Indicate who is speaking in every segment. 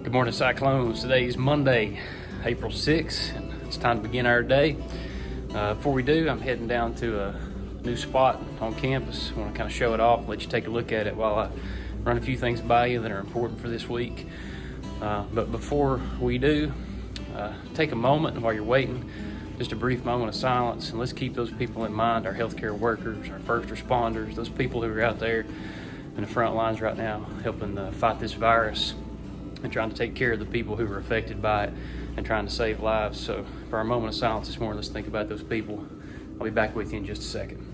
Speaker 1: Good morning, Cyclones. Today is Monday, April 6th, and it's time to begin our day. Before we do, I'm heading down to a new spot on campus. I want to kind of show it off, let you take a look at it while I run a few things by you that are important for this week. But before we do, take a moment while you're waiting, just a brief moment of silence, and let's keep those people in mind, our healthcare workers, our first responders, those people who are out there in the front lines right now helping fight this virus and trying to take care of the people who are affected by it and trying to save lives. So for our moment of silence this morning, let's think about those people. I'll be back with you in just a second.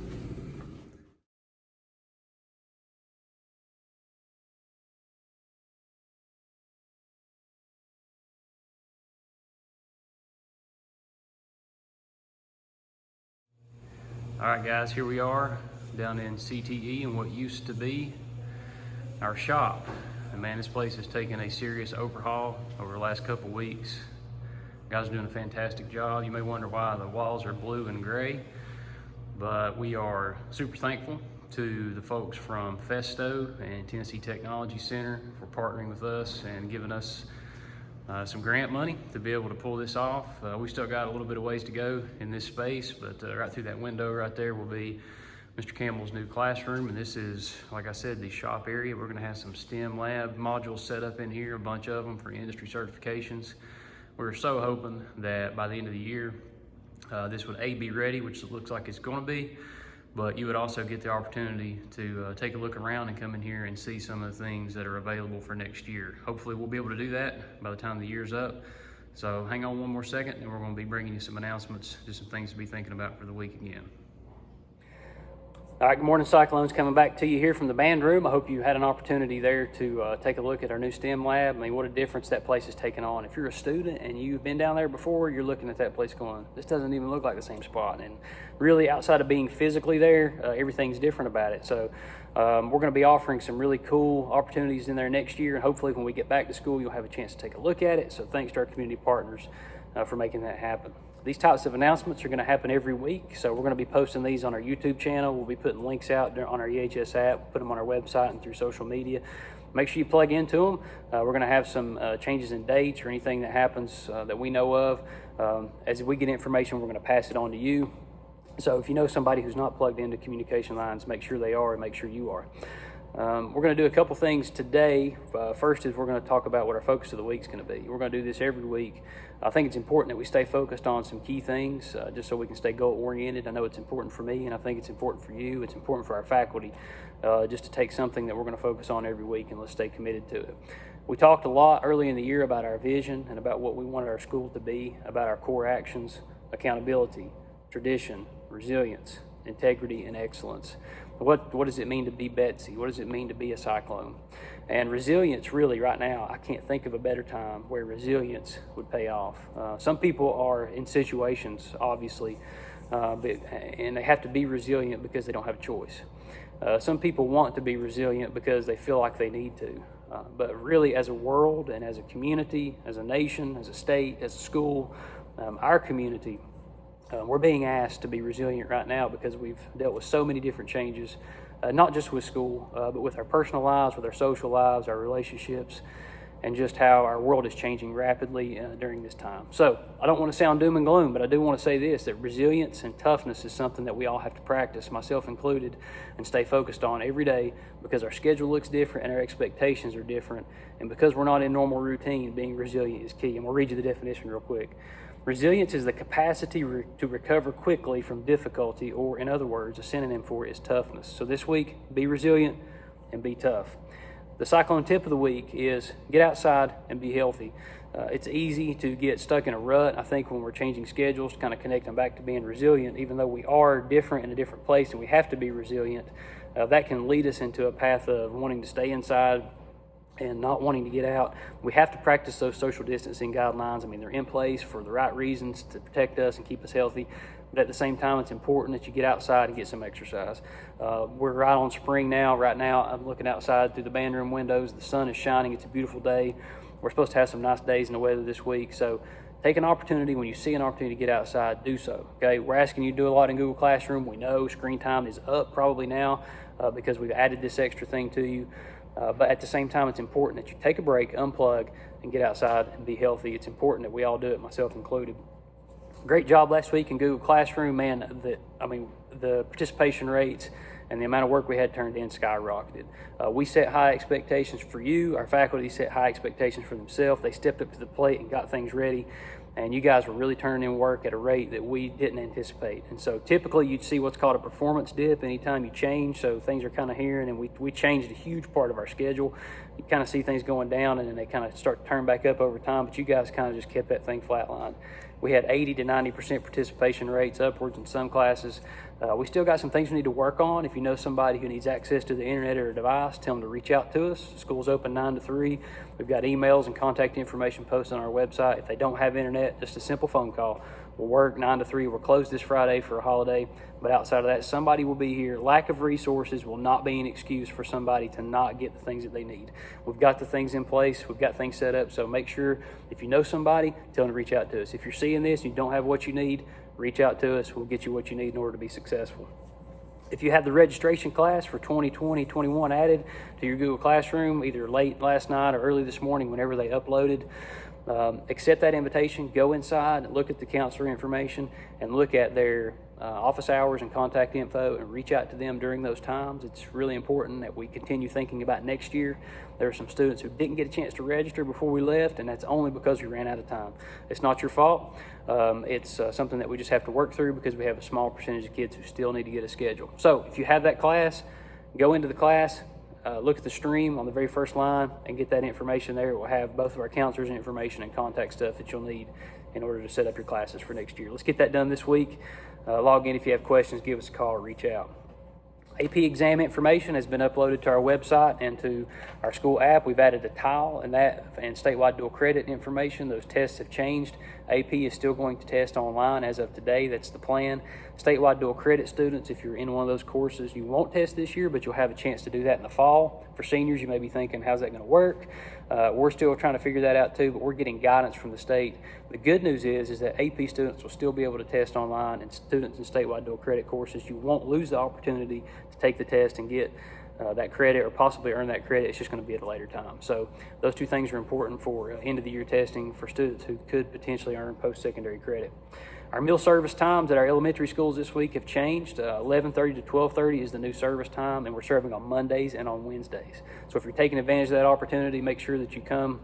Speaker 1: All right, guys, here we are down in CTE in what used to be our shop. And man, this place has taken a serious overhaul over the last couple weeks. Guys are doing a fantastic job. You may wonder why the walls are blue and gray, but we are super thankful to the folks from Festo and Tennessee Technology Center for partnering with us and giving us some grant money to be able to pull this off. We still got a little bit of ways to go in this space, but right through that window right there will be Mr. Campbell's new classroom, and this is, like I said, the shop area. We're gonna have some STEM lab modules set up in here, a bunch of them for industry certifications. We're so hoping that by the end of the year, this would be ready, which it looks like it's gonna be, but you would also get the opportunity to take a look around and come in here and see some of the things that are available for next year. Hopefully we'll be able to do that by the time the year's up. So hang on one more second and we're gonna be bringing you some announcements, just some things to be thinking about for the week again. All right, good morning, Cyclones. Coming back to you here from the band room. I hope you had an opportunity there to take a look at our new STEM lab. I mean, what a difference that place has taken on. If you're a student and you've been down there before, you're looking at that place going, this doesn't even look like the same spot. And really, outside of being physically there, everything's different about it. So we're going to be offering some really cool opportunities in there next year. And hopefully when we get back to school, you'll have a chance to take a look at it. So thanks to our community partners for making that happen. These types of announcements are going to happen every week, so we're going to be posting these on our YouTube channel. We'll be putting links out on our EHS app, put them on our website and through social media. Make sure you plug into them. We're going to have some changes in dates or anything that happens that we know of. As we get information, we're going to pass it on to you. So if you know somebody who's not plugged into communication lines, make sure they are and make sure you are. We're going to do a couple things today. First is we're going to talk about what our focus of the week is going to be. We're going to do this every week. I think it's important that we stay focused on some key things just so we can stay goal-oriented. I know it's important for me, and I think it's important for you. It's important for our faculty just to take something that we're going to focus on every week and let's stay committed to it. We talked a lot early in the year about our vision and about what we wanted our school to be, about our core actions, accountability, tradition, resilience, integrity, and excellence. What does it mean to be Betsy? What does it mean to be a Cyclone? And resilience, really, right now, I can't think of a better time where resilience would pay off. Some people are in situations, obviously, and they have to be resilient because they don't have a choice. Some people want to be resilient because they feel like they need to. But really, as a world and as a community, as a nation, as a state, as a school, our community, we're being asked to be resilient right now because we've dealt with so many different changes, not just with school, but with our personal lives, with our social lives, our relationships, and just how our world is changing rapidly during this time. So I don't want to sound doom and gloom, but I do want to say this, that resilience and toughness is something that we all have to practice, myself included, and stay focused on every day because our schedule looks different and our expectations are different. And because we're not in normal routine, being resilient is key. And we'll read you the definition real quick. Resilience is the capacity to recover quickly from difficulty, or in other words, a synonym for it is toughness. So this week, be resilient and be tough. The Cyclone tip of the week is get outside and be healthy. It's easy to get stuck in a rut. I think when we're changing schedules, kind of connecting back to being resilient, even though we are different in a different place and we have to be resilient, that can lead us into a path of wanting to stay inside and not wanting to get out. We have to practice those social distancing guidelines. I mean, they're in place for the right reasons to protect us and keep us healthy. But at the same time, it's important that you get outside and get some exercise. We're right on spring now. Right now, I'm looking outside through the band room windows. The sun is shining. It's a beautiful day. We're supposed to have some nice days in the weather this week. So take an opportunity. When you see an opportunity to get outside, do so. Okay, we're asking you to do a lot in Google Classroom. We know screen time is up probably now because we've added this extra thing to you.
Speaker 2: But at the same time, it's important that you take a break, unplug, and get outside and be healthy. It's important that we all do it, myself included. Great job last week in Google Classroom, man. The participation rates and the amount of work we had turned in skyrocketed. We set high expectations for you. Our faculty set high expectations for themselves. They stepped up to the plate and got things ready. And you guys were really turning in work at a rate that we didn't anticipate. And so typically you'd see what's called a performance dip anytime you change. So things are kind of here, and then we changed a huge part of our schedule. You kind of see things going down, and then they kind of start to turn back up over time. But you guys kind of just kept that thing flatlined. We had 80 to 90% participation rates, upwards in some classes. We still got some things we need to work on. If you know somebody who needs access to the internet or a device, tell them to reach out to us. School's open 9 to 3. We've got emails and contact information posted on our website. If they don't have internet, just a simple phone call. We'll work 9 to 3. We're closed this Friday for a holiday, but outside of that, somebody will be here. Lack of resources will not be an excuse for somebody to not get the things that they need. We've got the things in place. We've got things set up, so make sure if you know somebody, tell them to reach out to us. If you're seeing this and you don't have what you need, reach out to us. We'll get you what you need in order to be successful. If you have the registration class for 2020-21 added to your Google Classroom, either late last night or early this morning, whenever they uploaded, accept that invitation, go inside, look at the counselor information, and look at their office hours and contact info, and reach out to them during those times. It's really important that we continue thinking about next year. There are some students who didn't get a chance to register before we left, and that's only because we ran out of time. It's not your fault. It's something that we just have to work through because we have a small percentage of kids who still need to get a schedule. So if you have that class, go into the class, look at the stream on the very first line and get that information there. It will have both of our counselors' information and contact stuff that you'll need in order to set up your classes for next year. Let's get that done this week. Log in if you have questions, give us a call or reach out. AP exam information has been uploaded to our website and to our school app. We've added a tile and statewide dual credit information. Those tests have changed. AP is still going to test online as of today. That's the plan. Statewide dual credit students, if you're in one of those courses, you won't test this year, but you'll have a chance to do that in the fall. For seniors, you may be thinking, how's that going to work? We're still trying to figure that out too, but we're getting guidance from the state. The good news is that AP students will still be able to test online, and students in statewide dual credit courses, you won't lose the opportunity to take the test and get that credit or possibly earn that credit. It's just going to be at a later time. So those two things are important for end of the year testing for students who could potentially earn post-secondary credit. Our meal service times at our elementary schools this week have changed. 11:30 to 12:30 is the new service time, and we're serving on Mondays and on Wednesdays. So if you're taking advantage of that opportunity, make sure that you come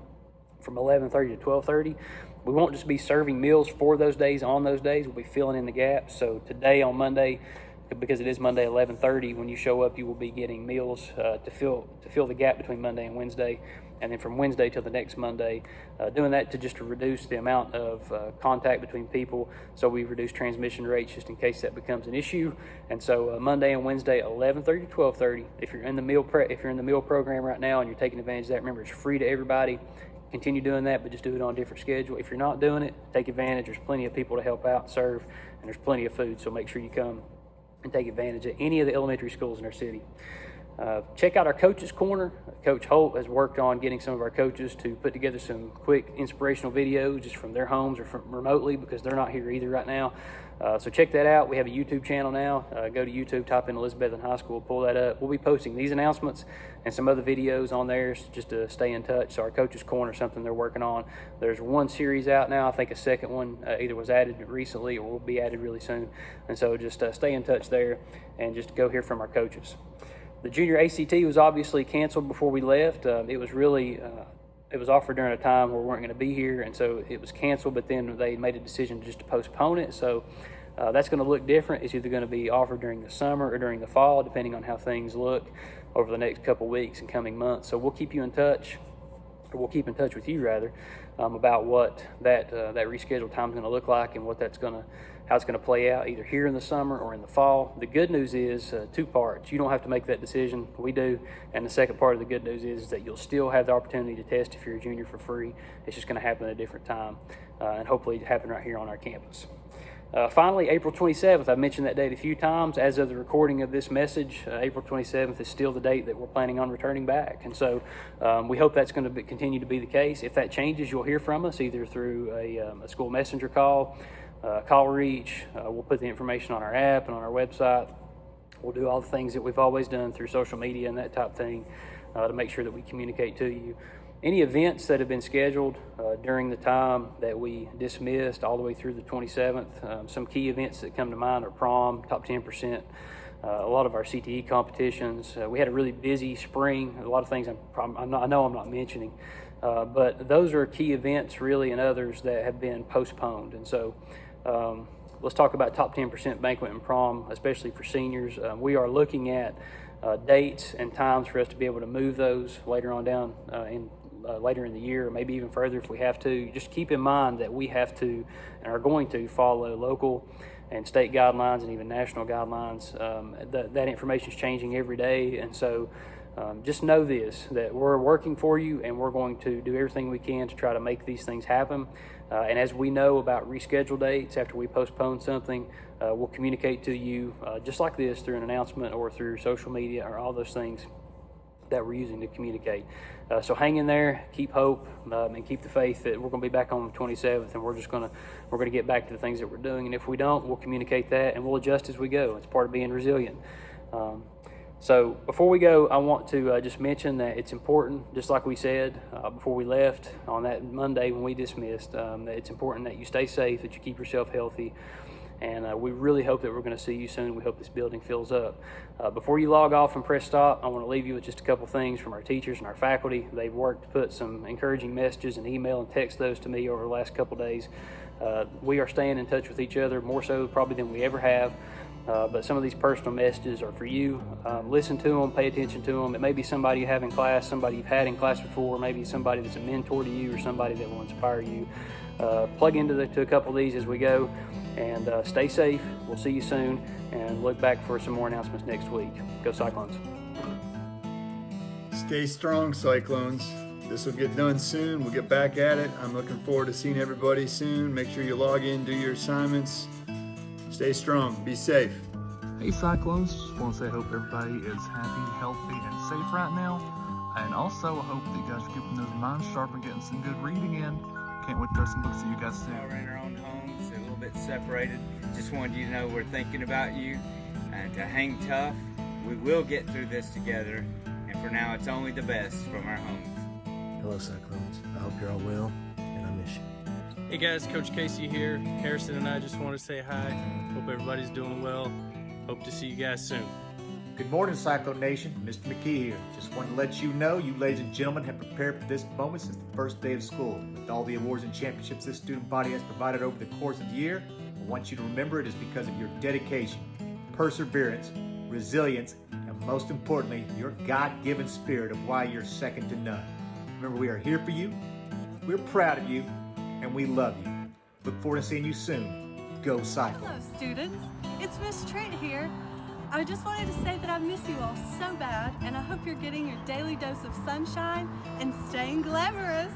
Speaker 2: from 11:30 to 12:30. We won't just be serving meals for those days on those days. We'll be filling in the gaps. So today on Monday, because it is Monday 11:30, when you show up, you will be getting meals to fill the gap between Monday and Wednesday, and then from Wednesday till the next Monday, doing that to reduce the amount of contact between people, so we reduce transmission rates just in case that becomes an issue. And so Monday and Wednesday 11:30 to 12:30. If you're in the meal program right now and you're taking advantage of that, remember it's free to everybody. Continue doing that, but just do it on a different schedule. If you're not doing it, take advantage. There's plenty of people to help out and serve, and there's plenty of food, so make sure you come and take advantage of any of the elementary schools in our city. Check out our Coaches Corner. Coach Holt has worked on getting some of our coaches to put together some quick inspirational videos just from their homes or from remotely, because they're not here either right now. So check that out. We have a YouTube channel now. Go to YouTube, type in Elizabethton High School, pull that up. We'll be posting these announcements and some other videos on there just to stay in touch. So our Coaches Corner is something they're working on. There's one series out now. I think a second one either was added recently or will be added really soon. And so just stay in touch there and just go hear from our coaches. The junior ACT was obviously canceled before we left. It was offered during a time where we weren't going to be here, and so it was canceled, but then they made a decision just to postpone it. So that's going to look different. It's either going to be offered during the summer or during the fall, depending on how things look over the next couple weeks and coming months. So we'll keep you in touch, or we'll keep in touch with you rather, about what that rescheduled time is going to look like and how it's going to play out either here in the summer or in the fall. The good news is two parts. You don't have to make that decision. We do. And the second part of the good news is that you'll still have the opportunity to test if you're a junior for free. It's just going to happen at a different time and hopefully happen right here on our campus. Finally, April 27th, I've mentioned that date a few times. As of the recording of this message, April 27th is still the date that we're planning on returning back. And so we hope that's going to continue to be the case. If that changes, you'll hear from us either through a school messenger call reach. We'll put the information on our app and on our website. We'll do all the things that we've always done through social media and that type of thing to make sure that we communicate to you. Any events that have been scheduled during the time that we dismissed all the way through the 27th, some key events that come to mind are prom, top 10%, a lot of our CTE competitions. We had a really busy spring, a lot of things I know I'm not mentioning, but those are key events really, and others that have been postponed. And so let's talk about top 10% banquet and prom, especially for seniors. We are looking at dates and times for us to be able to move those later on down later in the year, or maybe even further if we have to. Just keep in mind that we have to and are going to follow local and state guidelines and even national guidelines. That information is changing every day, and so just know this, that we're working for you and we're going to do everything we can to try to make these things happen. And as we know about reschedule dates after we postpone something, we'll communicate to you just like this through an announcement or through social media or all those things that we're using to communicate. So hang in there, keep hope, and keep the faith that we're going to be back on the 27th, and we're going to get back to the things that we're doing. And if we don't, we'll communicate that and we'll adjust as we go. It's part of being resilient. So before we go, I want to just mention that it's important, just like we said before we left on that Monday when we dismissed, that it's important that you stay safe, that you keep yourself healthy. And we really hope that we're going to see you soon. We hope this building fills up. Before you log off and press stop, I want to leave you with just a couple things from our teachers and our faculty. They've worked to put some encouraging messages and email and text those to me over the last couple days. We are staying in touch with each other, more so probably than we ever have. But some of these personal messages are for you. Listen to them, pay attention to them. It may be somebody you have in class, somebody you've had in class before, maybe somebody that's a mentor to you or somebody that will inspire you. Plug into a couple of these as we go, and stay safe. We'll see you soon, and look back for some more announcements next week. Go Cyclones.
Speaker 3: Stay strong, Cyclones. This will get done soon. We'll get back at it. I'm looking forward to seeing everybody soon. Make sure you log in, do your assignments. Stay strong. Be safe.
Speaker 4: Hey Cyclones, just want to say I hope everybody is happy, healthy, and safe right now. And also I hope that you guys are keeping those minds sharp and getting some good reading in. Can't wait to throw some books to you guys soon.
Speaker 5: We're in our own homes, a little bit separated. Just wanted you to know we're thinking about you and to hang tough. We will get through this together, and for now it's only the best from our homes.
Speaker 6: Hello Cyclones, I hope you're all well, and I miss you.
Speaker 7: Hey guys, Coach Casey here. Harrison and I just want to say hi. Hope everybody's doing well. Hope to see you guys soon.
Speaker 8: Good morning, Cyclone Nation. Mr. McKee here. Just wanted to let you know you ladies and gentlemen have prepared for this moment since the first day of school. With all the awards and championships this student body has provided over the course of the year, I want you to remember it is because of your dedication, perseverance, resilience, and most importantly, your God-given spirit of why you're second to none. Remember, we are here for you, we're proud of you, and we love you. Look forward to seeing you soon. Go Cyclone.
Speaker 9: Hello students, it's Miss Trent here. I just wanted to say that I miss you all so bad, and I hope you're getting your daily dose of sunshine and staying glamorous.